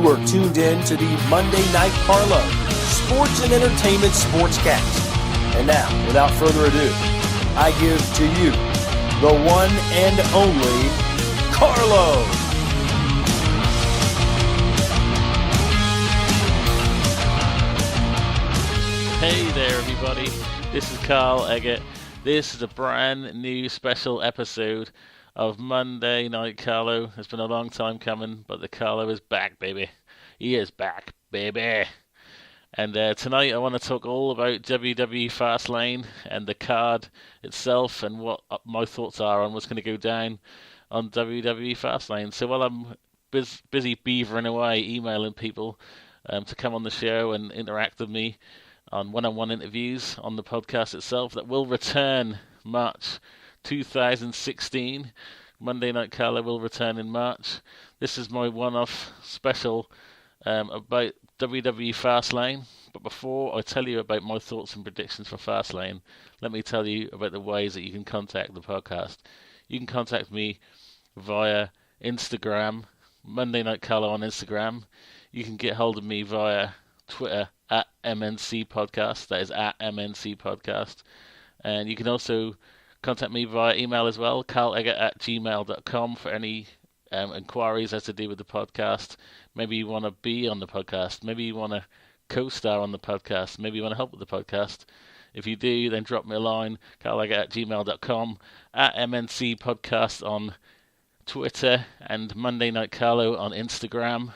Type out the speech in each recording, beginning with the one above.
You are tuned in to the Monday Night Carlo Sports and Entertainment Sportscast. And now, without further ado, I give to you the one and only Carlo. Hey there, everybody. This is Carl Eggett. This is a brand new special episode of Monday Night Carlo. It's been a long time coming, but the Carlo is back, baby. He is back, baby. And tonight I want to talk all about WWE FastLane and the card itself and what my thoughts are on what's going to go down on WWE FastLane. So while I'm busy beavering away, emailing people to come on the show and interact with me on one-on-one interviews on the podcast itself that will return March 2016. Monday Night Carlo will return in March. This is my one-off special about WWE FastLane. But before I tell you about my thoughts and predictions for FastLane, let me tell you about the ways that you can contact the podcast. You can contact me via Instagram, Monday Night Carlo on Instagram. You can get hold of me via Twitter at MNC Podcast. That is at MNC Podcast. And you can also contact me via email as well, carleggett@gmail.com for any inquiries as to do with the podcast. Maybe you want to be on the podcast. Maybe you want to co-star on the podcast. Maybe you want to help with the podcast. If you do, then drop me a line, carleggett@gmail.com, at MNC Podcast on Twitter, and Monday Night Carlo on Instagram.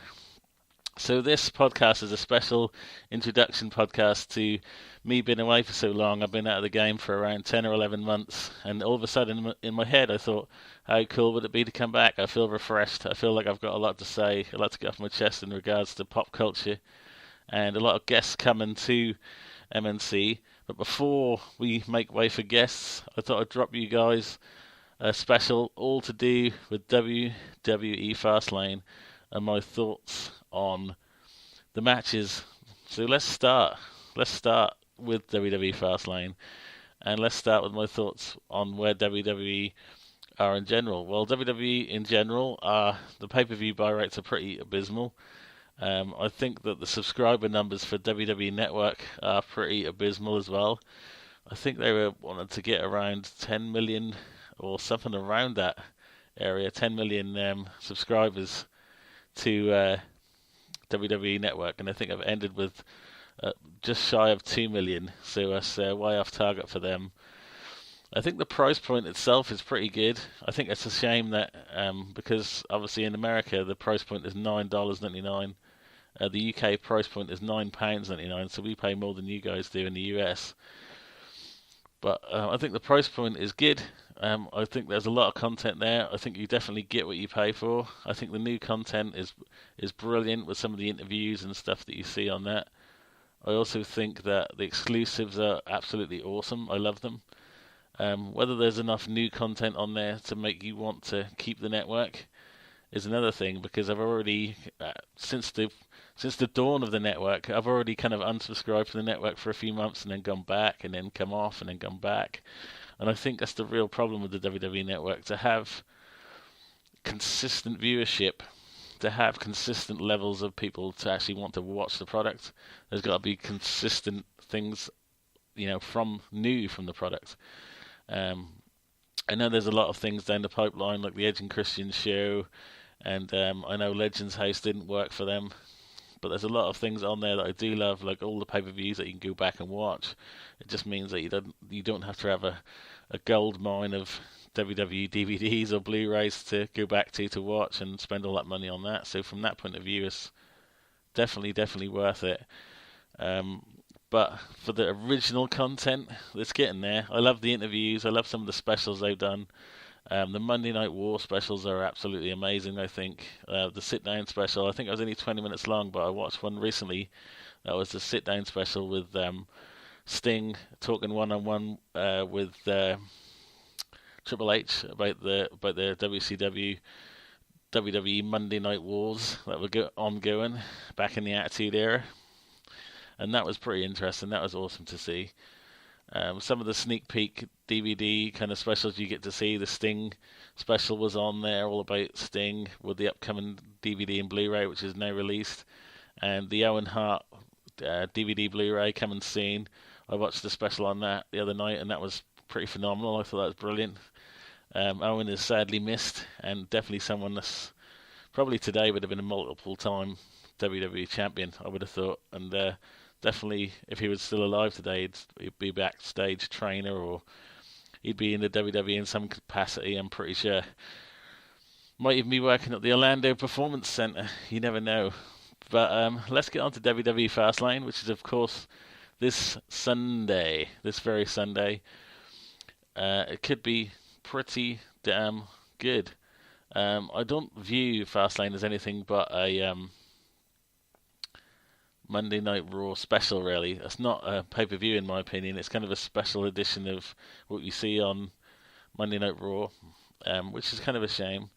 So this podcast is a special introduction podcast to me being away for so long. I've been out of the game for around 10 or 11 months, and all of a sudden in my head I thought, how cool would it be to come back? I feel refreshed. I feel like I've got a lot to say, a lot to get off my chest in regards to pop culture, and a lot of guests coming to MNC. But before we make way for guests, I thought I'd drop you guys a special all to do with WWE FastLane and my thoughts on the matches. So let's start with WWE FastLane, and let's start with my thoughts on where WWE are in general. Well, WWE in general, the pay-per-view buy rates are pretty abysmal. I think that the subscriber numbers for WWE Network are pretty abysmal as well. I think they were wanted to get around 10 million or something around that area, 10 million subscribers to WWE Network, and I think I've ended with just shy of 2 million, so that's way off target for them. I think the price point itself is pretty good. I think it's a shame that because obviously in America the price point is $9.99. The UK price point is £9.99, so we pay more than you guys do in the US. But I think the price point is good. I think there's a lot of content there. I think you definitely get what you pay for. I think the new content is brilliant with some of the interviews and stuff that you see on that. I also think that the exclusives are absolutely awesome. I love them. Whether there's enough new content on there to make you want to keep the network is another thing, because I've already, since the dawn of the network, I've already kind of unsubscribed from the network for a few months and then gone back and then come off and then gone back. And I think that's the real problem with the WWE Network, to have consistent viewership, to have consistent levels of people to actually want to watch the product. There's got to be consistent things, from the product. I know there's a lot of things down the pipeline, like the Edge and Christian show, and I know Legends House didn't work for them. But there's a lot of things on there that I do love, like all the pay-per-views that you can go back and watch. It just means that you don't have to have a gold mine of WWE DVDs or Blu-rays to go back to watch and spend all that money on that. So from that point of view, it's definitely worth it. But for the original content, it's getting there. I love the interviews. I love some of the specials they've done. The Monday Night War specials are absolutely amazing, I think. The sit-down special, I think it was only 20 minutes long, but I watched one recently. That was the sit-down special with Sting talking one-on-one with Triple H about the WCW, WWE Monday Night Wars that were ongoing back in the Attitude Era. And that was pretty interesting. That was awesome to see. Some of the sneak peek DVD kind of specials you get to see. The Sting special was on there, all about Sting, with the upcoming DVD and Blu-ray, which is now released. And the Owen Hart DVD Blu-ray coming soon. I watched the special on that the other night, and that was pretty phenomenal. I thought that was brilliant. Owen is sadly missed, and definitely someone that's probably today would have been a multiple-time WWE champion, I would have thought. And definitely, if he was still alive today, he'd be backstage trainer, or he'd be in the WWE in some capacity, I'm pretty sure. Might even be working at the Orlando Performance Center. You never know. But let's get on to WWE FastLane, which is, of course, this Sunday, this very Sunday. It could be pretty damn good. I don't view FastLane as anything but a Monday Night Raw special, really. It's not a pay-per-view, in my opinion. It's kind of a special edition of what you see on Monday Night Raw, which is kind of a shame.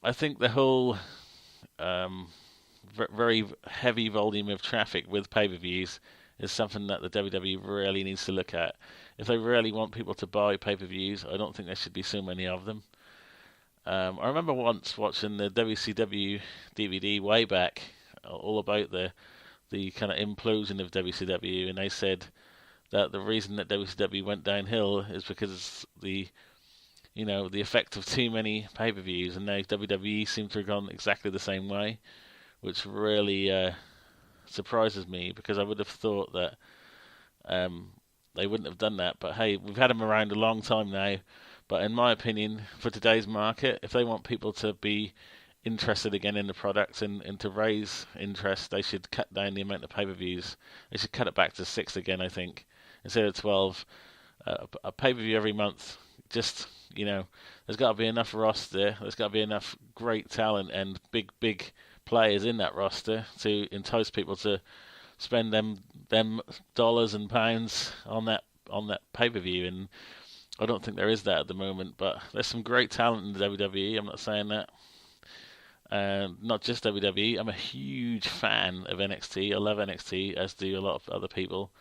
I think the whole very heavy volume of traffic with pay-per-views is something that the WWE really needs to look at. If they really want people to buy pay-per-views, I don't think there should be so many of them. I remember once watching the WCW DVD way back, all about the kind of implosion of WCW, and they said that the reason that WCW went downhill is because the effect of too many pay-per-views, and now WWE seems to have gone exactly the same way, which really surprises me, because I would have thought that they wouldn't have done that. But hey, we've had them around a long time now. But in my opinion, for today's market, if they want people to be interested again in the product and to raise interest, they should cut down the amount of pay-per-views. They should cut it back to 6 again, I think, instead of 12. A pay-per-view every month. Just, there's got to be enough roster. There's got to be enough great talent and big players in that roster to entice people to spend them dollars and pounds on that pay-per-view. And I don't think there is that at the moment, but there's some great talent in the WWE. I'm not saying that. Not just WWE. I'm a huge fan of NXT. I love NXT, as do a lot of other people.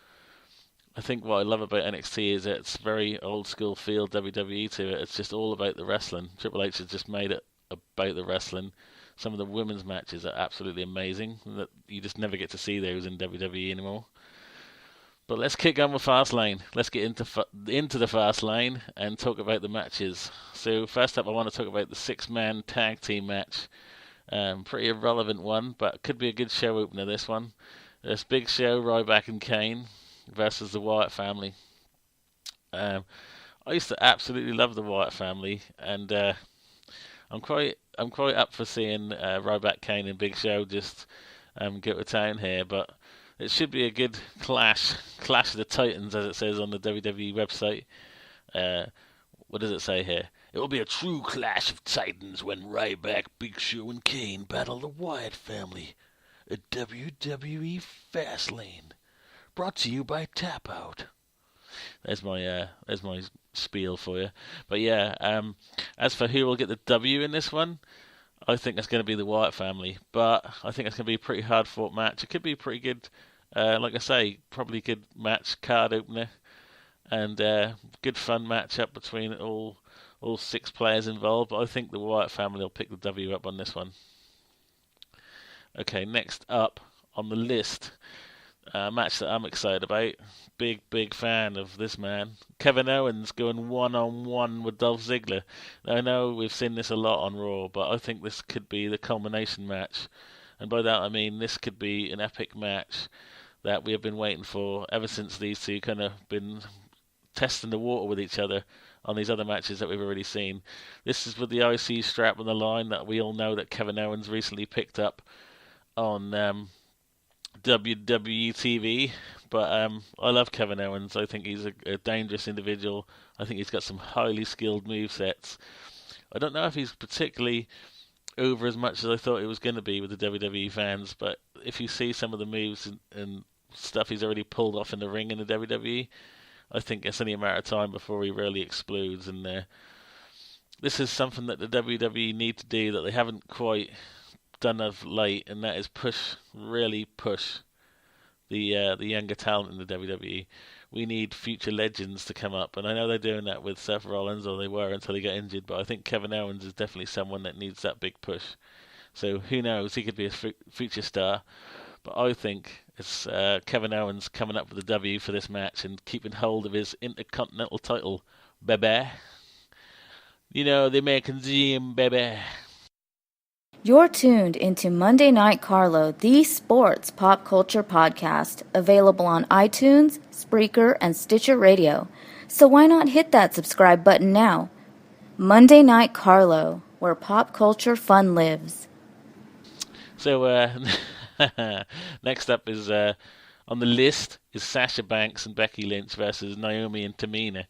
I think what I love about NXT is it's very old school feel WWE to it. It's just all about the wrestling. Triple H has just made it about the wrestling. Some of the women's matches are absolutely amazing. That you just never get to see those in WWE anymore. But let's kick on with FastLane. Let's get into the FastLane and talk about the matches. So first up, I want to talk about the 6-man tag team match. Pretty irrelevant one, but could be a good show opener, this one. This Big Show, Ryback and Kane versus the Wyatt family. I used to absolutely love the Wyatt family, and I'm quite up for seeing Ryback, Kane and Big Show just go to town here, but it should be a good clash of the Titans, as it says on the WWE website. What does it say here? It will be a true clash of Titans when Ryback, Big Show, and Kane battle the Wyatt family at WWE FastLane. Brought to you by Tap Out. There's my spiel for you. But yeah, as for who will get the W in this one, I think it's going to be the Wyatt family. But I think it's going to be a pretty hard fought match. It could be pretty good. Like I say, probably a good match, card opener, and good fun match up between all 6 players involved. But I think the Wyatt family will pick the W up on this one. Okay, next up on the list, a match that I'm excited about. Big fan of this man. Kevin Owens going one-on-one with Dolph Ziggler. Now, I know we've seen this a lot on Raw, but I think this could be the culmination match. And by that I mean this could be an epic match that we have been waiting for ever since these two kind of been testing the water with each other on these other matches that we've already seen. This is with the IC strap on the line that we all know that Kevin Owens recently picked up on WWE TV. But I love Kevin Owens. I think he's a dangerous individual. I think he's got some highly skilled movesets. I don't know if he's particularly over as much as I thought he was going to be with the WWE fans, but if you see some of the moves and stuff he's already pulled off in the ring in the WWE, I think it's only a matter of time before he really explodes. And this is something that the WWE need to do that they haven't quite done of late, and that is really push the younger talent in the WWE. we need future legends to come up. And I know they're doing that with Seth Rollins, or they were until he got injured, but I think Kevin Owens is definitely someone that needs that big push. So who knows, he could be a future star. But I think it's Kevin Owens coming up with the W for this match and keeping hold of his Intercontinental title, baby. You know, the American Dream, baby. You're tuned into Monday Night Carlo, the sports pop culture podcast, available on iTunes, Spreaker, and Stitcher Radio. So why not hit that subscribe button now? Monday Night Carlo, where pop culture fun lives. So, next up is on the list is Sasha Banks and Becky Lynch versus Naomi and Tamina.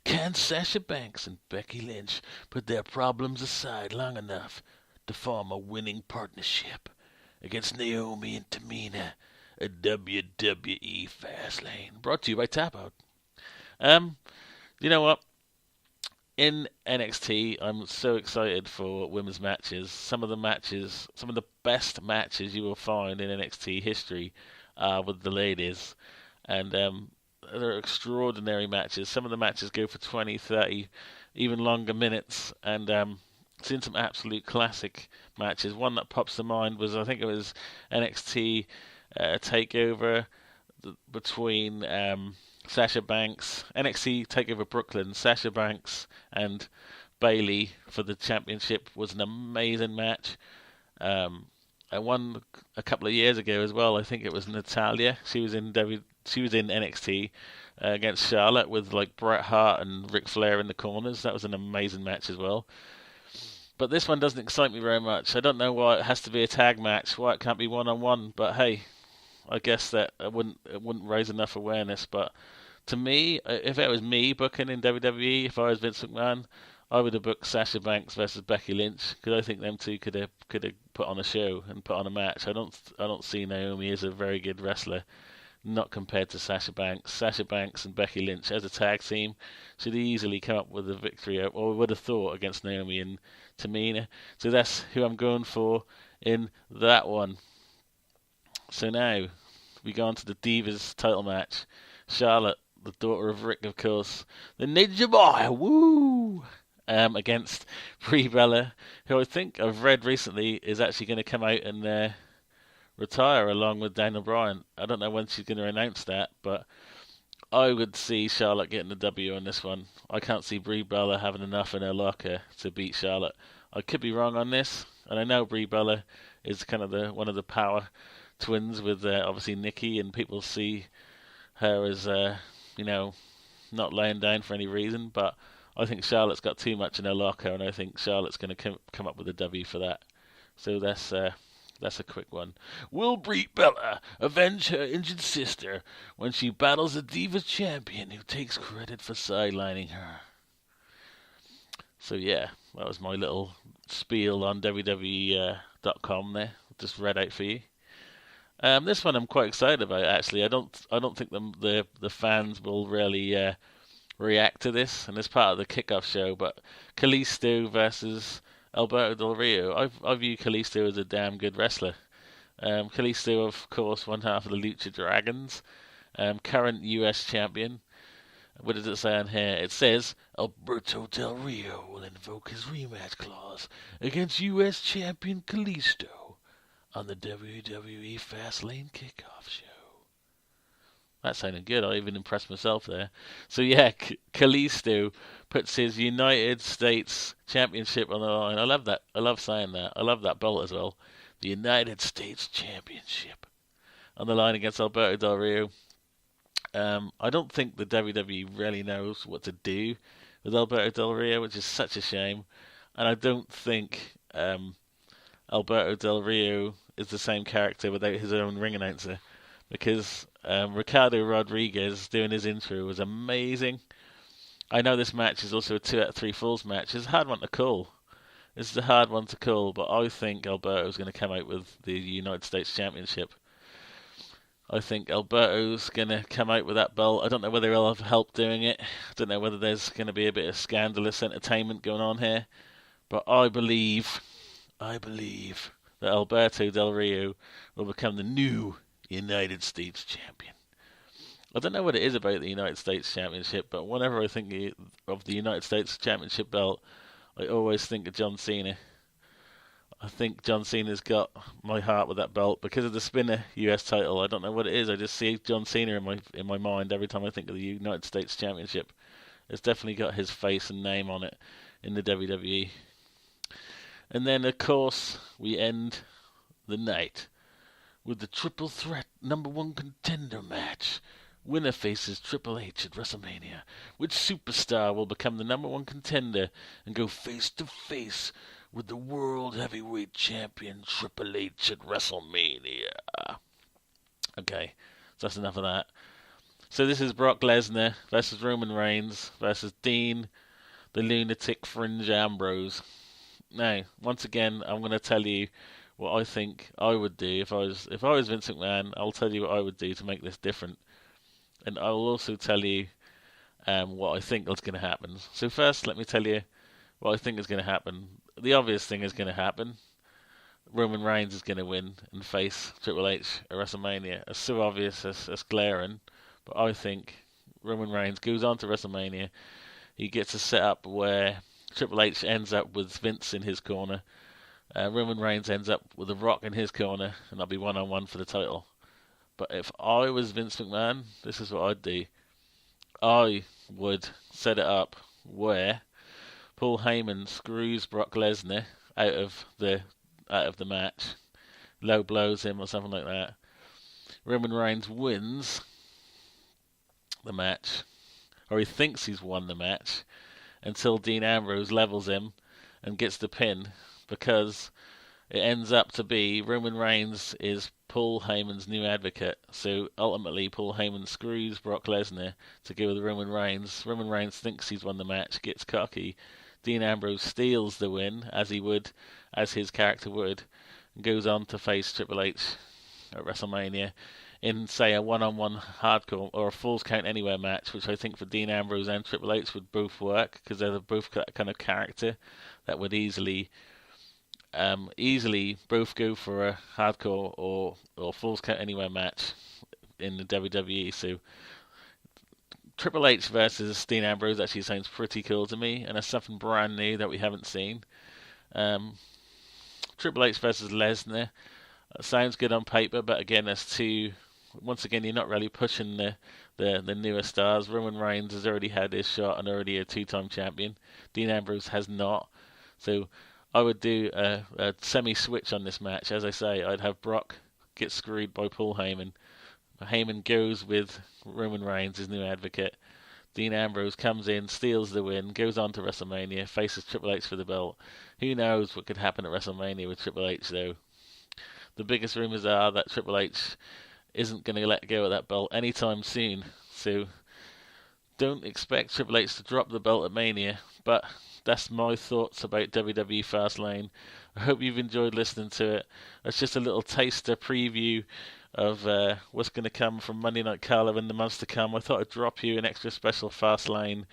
Can Sasha Banks and Becky Lynch put their problems aside long enough to form a winning partnership against Naomi and Tamina at WWE FastLane? Brought to you by Tap Out. You know what? In NXT, I'm so excited for women's matches. Some of the best matches you will find in NXT history are with the ladies. And they're extraordinary matches. Some of the matches go for 20, 30, even longer minutes. And seen some absolute classic matches. One that pops to mind was, I think it was NXT TakeOver between Sasha Banks, NXT TakeOver Brooklyn, Sasha Banks and Bayley for the championship was an amazing match. And one a couple of years ago as well. I think it was Natalya. She was in NXT against Charlotte with like Bret Hart and Ric Flair in the corners. That was an amazing match as well. But this one doesn't excite me very much. I don't know why it has to be a tag match. Why it can't be one-on-one. But hey, I guess that it wouldn't raise enough awareness. But to me, if it was me booking in WWE, if I was Vince McMahon, I would have booked Sasha Banks versus Becky Lynch, because I think them two could have put on a show and put on a match. I don't see Naomi as a very good wrestler, not compared to Sasha Banks. Sasha Banks and Becky Lynch as a tag team should easily come up with a victory, or would have thought, against Naomi and Tamina. So that's who I'm going for in that one. So now we go on to the Divas title match. Charlotte, the daughter of Rick, of course, the Ninja Boy, woo, against Brie Bella, who I think I've read recently is actually going to come out and retire along with Daniel Bryan. I don't know when she's going to announce that, but I would see Charlotte getting the W on this one. I can't see Brie Bella having enough in her locker to beat Charlotte. I could be wrong on this, and I know Brie Bella is kind of one of the power twins with obviously Nikki, and people see her as not laying down for any reason, but I think Charlotte's got too much in her locker, and I think Charlotte's going to come up with a W for that. So that's a quick one. Will Brie Bella avenge her injured sister when she battles a Divas champion who takes credit for sidelining her? So yeah, that was my little spiel on WWE.com there. Just read out for you. This one I'm quite excited about, actually. I don't think the fans will really react to this, and it's part of the kickoff show. But Kalisto versus Alberto Del Rio. I view Kalisto as a damn good wrestler. Kalisto, of course, one half of the Lucha Dragons, current US champion. What does it say on here? It says Alberto Del Rio will invoke his rematch clause against US champion Kalisto on the WWE FastLane Kickoff Show. That sounded good. I even impressed myself there. So yeah, Kalisto puts his United States Championship on the line. I love that. I love saying that. I love that belt as well. The United States Championship on the line against Alberto Del Rio. I don't think the WWE really knows what to do with Alberto Del Rio, which is such a shame. And I don't think Alberto Del Rio is the same character without his own ring announcer, because Ricardo Rodriguez doing his intro was amazing. I know this match is also a 2 out of 3 falls match. It's a hard one to call. This is a hard one to call, but I think Alberto's going to come out with the United States Championship. I think Alberto's going to come out with that belt. I don't know whether he'll have help doing it. I don't know whether there's going to be a bit of scandalous entertainment going on here. But I believe that Alberto Del Rio will become the new United States champion. I don't know what it is about the United States Championship, but whenever I think of the United States Championship belt, I always think of John Cena. I think John Cena's got my heart with that belt because of the spinner US title. I don't know what it is. I just see John Cena in my mind every time I think of the United States Championship. It's definitely got his face and name on it in the WWE. And then, of course, we end the night with the triple threat #1 contender match. Winner faces Triple H at WrestleMania. Which superstar will become the #1 contender and go face to face with the World Heavyweight Champion Triple H at WrestleMania? Okay, so that's enough of that. So this is Brock Lesnar versus Roman Reigns versus Dean, the Lunatic Fringe Ambrose. Now, once again, I'm going to tell you what I think I would do if I was Vince McMahon. I'll tell you what I would do to make this different, and I will also tell you what I think is going to happen. So first, let me tell you what I think is going to happen. The obvious thing is going to happen. Roman Reigns is going to win and face Triple H at WrestleMania. It's so obvious, it's glaring, but I think Roman Reigns goes on to WrestleMania. He gets a setup where Triple H ends up with Vince in his corner. Roman Reigns ends up with The Rock in his corner, and that'll be one-on-one for the title. But if I was Vince McMahon, this is what I'd do. I would set it up where Paul Heyman screws Brock Lesnar out of the match, low blows him or something like that. Roman Reigns wins the match, or he thinks he's won the match, until Dean Ambrose levels him and gets the pin, because it ends up to be Roman Reigns is Paul Heyman's new advocate. So ultimately, Paul Heyman screws Brock Lesnar to go with Roman Reigns. Roman Reigns thinks he's won the match, gets cocky. Dean Ambrose steals the win, as his character would, and goes on to face Triple H at WrestleMania in, say, a one-on-one hardcore or a Falls Count Anywhere match, which I think for Dean Ambrose and Triple H would both work, because they're both that kind of character that would easily both go for a hardcore or Falls Count Anywhere match in the WWE. So Triple H versus Dean Ambrose actually sounds pretty cool to me, and it's something brand new that we haven't seen. Triple H versus Lesnar sounds good on paper, but again, once again, you're not really pushing the newer stars. Roman Reigns has already had his shot and already a two-time champion. Dean Ambrose has not. So I would do a semi-switch on this match. As I say, I'd have Brock get screwed by Paul Heyman. Heyman goes with Roman Reigns, his new advocate. Dean Ambrose comes in, steals the win, goes on to WrestleMania, faces Triple H for the belt. Who knows what could happen at WrestleMania with Triple H, though. The biggest rumours are that Triple H isn't going to let go of that belt anytime soon. So don't expect Triple H to drop the belt at Mania. But that's my thoughts about WWE FastLane. I hope you've enjoyed listening to it. It's just a little taster preview of what's going to come from Monday Night Carlo in the months to come. I thought I'd drop you an extra special FastLane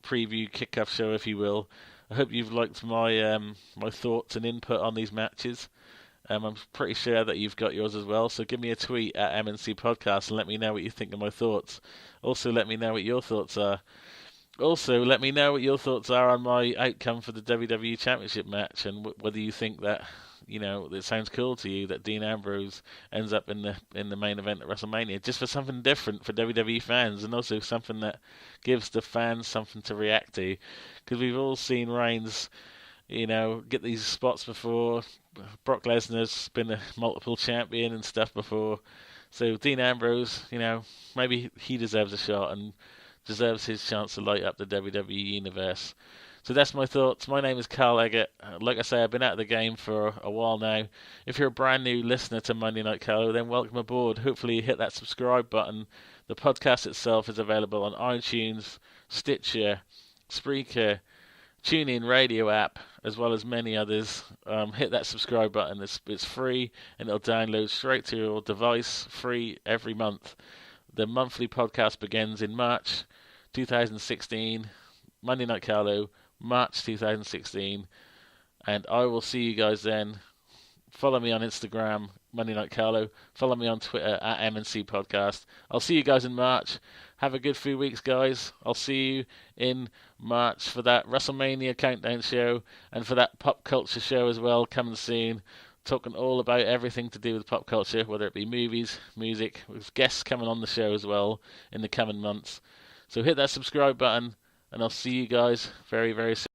preview kickoff show, if you will. I hope you've liked my my thoughts and input on these matches. I'm pretty sure that you've got yours as well, so give me a tweet at MNC Podcast and let me know what you think of my thoughts. Also, let me know what your thoughts are. Also, let me know what your thoughts are on my outcome for the WWE Championship match, and whether you think that, it sounds cool to you that Dean Ambrose ends up in the main event at WrestleMania, just for something different for WWE fans, and also something that gives the fans something to react to, because we've all seen Reigns, get these spots before. Brock Lesnar's been a multiple champion and stuff before. So Dean Ambrose, maybe he deserves a shot and deserves his chance to light up the WWE universe. So that's my thoughts. My name is Carl Eggett. Like I say, I've been out of the game for a while now. If you're a brand new listener to Monday Night Carlo, then welcome aboard. Hopefully you hit that subscribe button. The podcast itself is available on iTunes, Stitcher, Spreaker, TuneIn radio app, as well as many others. Hit that subscribe button. It's free, and it'll download straight to your device, free every month. The monthly podcast begins in March 2016. Monday Night Carlo, March 2016. And I will see you guys then Follow me on Instagram, Monday Night Carlo. Follow me on Twitter at MNC Podcast. I'll see you guys in March. Have a good few weeks, guys. I'll see you in March for that WrestleMania countdown show and for that pop culture show as well, coming soon. Talking all about everything to do with pop culture, whether it be movies, music, with guests coming on the show as well in the coming months. So hit that subscribe button, and I'll see you guys very, very soon.